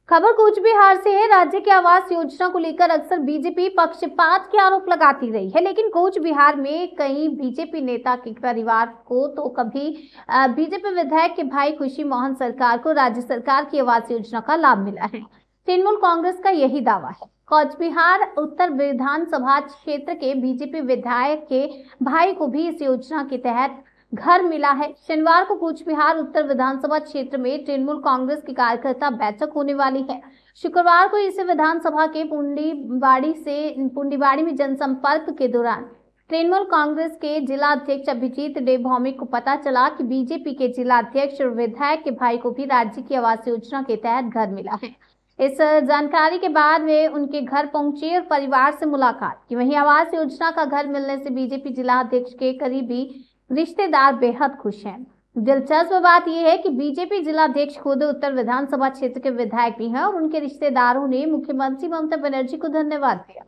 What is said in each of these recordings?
खबर कूच बिहार से है। राज्य की आवास योजना को लेकर अक्सर बीजेपी पक्षपात के आरोप लगाती रही है, लेकिन कूच बिहार में कई बीजेपी नेता के परिवार को तो कभी बीजेपी विधायक के भाई खुशी मोहन सरकार को राज्य सरकार की आवास योजना का लाभ मिला है। तृणमूल कांग्रेस का यही दावा है। कूच बिहार उत्तर विधानसभा क्षेत्र के बीजेपी विधायक के भाई को भी इस योजना के तहत घर मिला है। शनिवार को कूच बिहार उत्तर विधानसभा क्षेत्र में तृणमूल कांग्रेस की कार्यकर्ता बैठक होने वाली है। शुक्रवार को इसे विधानसभा के पुंडीबाड़ी में जनसंपर्क के दौरान तृणमूल कांग्रेस के जिला अध्यक्ष अभिजीत देव भौमिक को पता चला कि बीजेपी के जिला अध्यक्ष और विधायक के भाई को भी राज्य की आवास योजना के तहत घर मिला है। इस जानकारी के बाद वे उनके घर पहुंचे और परिवार से मुलाकात की। वहीं आवास योजना का घर मिलने से बीजेपी जिला अध्यक्ष के करीबी रिश्तेदार बेहद खुश हैं। दिलचस्प बात यह है कि बीजेपी जिला अध्यक्ष खुद उत्तर विधानसभा क्षेत्र के विधायक भी हैं और उनके रिश्तेदारों ने मुख्यमंत्री ममता बनर्जी को धन्यवाद दिया।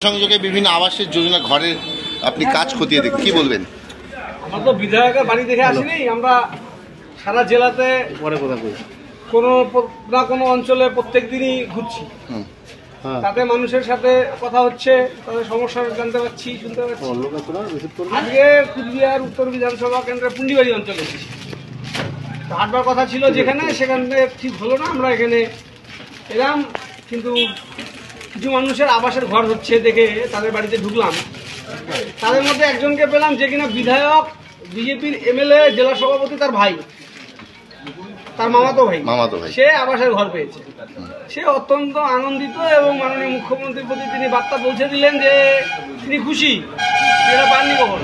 সংযোগে বিভিন্ন আবাসের যোজনা ঘরের আপনি কাজ খতিয়ে দেখেন, কি বলবেন? আমরা তো বিধায়কের বাড়ি দেখে আসিনি, আমরা সারা জেলাতে কোনো না কোনো অঞ্চলে প্রত্যেক দিনই ঘুরছি। তাতে মানুষের সাথে কথা হচ্ছে, তাদের সমস্যা জানতে পারছি, শুনতে পাচ্ছি। আজকে কুচবিহার উত্তর বিধানসভা কেন্দ্রের পুন্ডিবাড়ি অঞ্চলে এসেছি। হাঁটবার কথা ছিল যেখানে, সেখানে ঠিক হলো না, আমরা এখানে এলাম। কিন্তু কিছু মানুষের আবাসের ঘর হচ্ছে দেখে তাদের বাড়িতে ঢুকলাম। তাদের মধ্যে একজনকে পেলাম যে কিনা বিধায়ক, বিজেপির এমএলএ, জেলা সভাপতি তার ভাই, তার মামাতো ভাই, সে আবাসের ঘর পেয়েছে। সে অত্যন্ত আনন্দিত এবং মাননীয় মুখ্যমন্ত্রীর প্রতি তিনি বার্তা পৌঁছে দিলেন যে তিনি খুশি, এটা পাননি কখন।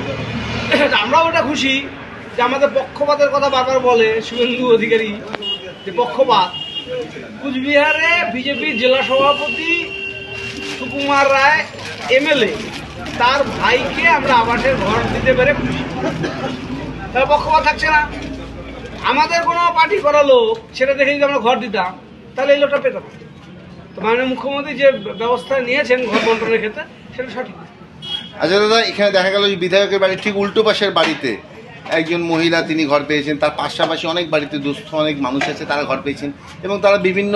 আমরাও ওটা খুশি যে আমাদের পক্ষপাতের কথা বারবার বলে শুভেন্দু অধিকারী যে পক্ষপাত। কুচবিহারে বিজেপির জেলা সভাপতি সুকুমার রায় এমএলএ, তার ভাইকে আমরা আবাসের ঘর দিতে পেরে খুশি। তার পক্ষপাত থাকছে না। আমাদের কোনো পার্টি করা লোক সেটা দেখে যদি আমরা ঘর দিতাম তাহলে এই লোকটা পেতাম। তো মাননীয় মুখ্যমন্ত্রী যে ব্যবস্থা নিয়েছেন ঘর বন্টনের ক্ষেত্রে, সেটা সঠিক। আচ্ছা দাদা, এখানে দেখা গেল যে বিধায়কের বাড়ির ঠিক উল্টো পাশের বাড়িতে একজন মহিলা তিনি ঘর পেয়েছেন, তার পাশাপাশি অনেক বাড়িতে দুস্থ অনেক মানুষ আছে, তারা ঘর পেয়েছেন এবং তারা বিভিন্ন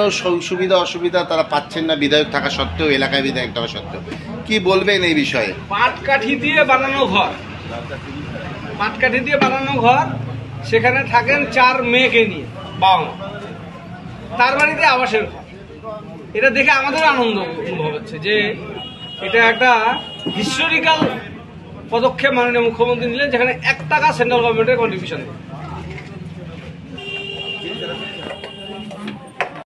সুবিধা অসুবিধা তারা পাচ্ছেন না বিধায়ক থাকা সত্ত্বেও, এলাকায় বিধায়ক থাকা সত্ত্বেও। কি বলবেন এই বিষয়ে? পাটকাঠি দিয়ে বানানো ঘর, পাটকাঠি দিয়ে বানানো ঘর, সেখানে থাকেন 4 মেয়েকে নিয়ে বাবা মা, তার বাড়িতে আবাসের ঘর। এটা দেখে আমাদের আনন্দ অনুভব হচ্ছে যে এটা একটা হিস্টোরিক্যাল পদক্ষেপ মাননীয় মুখ্যমন্ত্রী নিলেন, যেখানে 1 টাকা সেন্ট্রাল গভর্নমেন্টের কন্ট্রিবিউশন।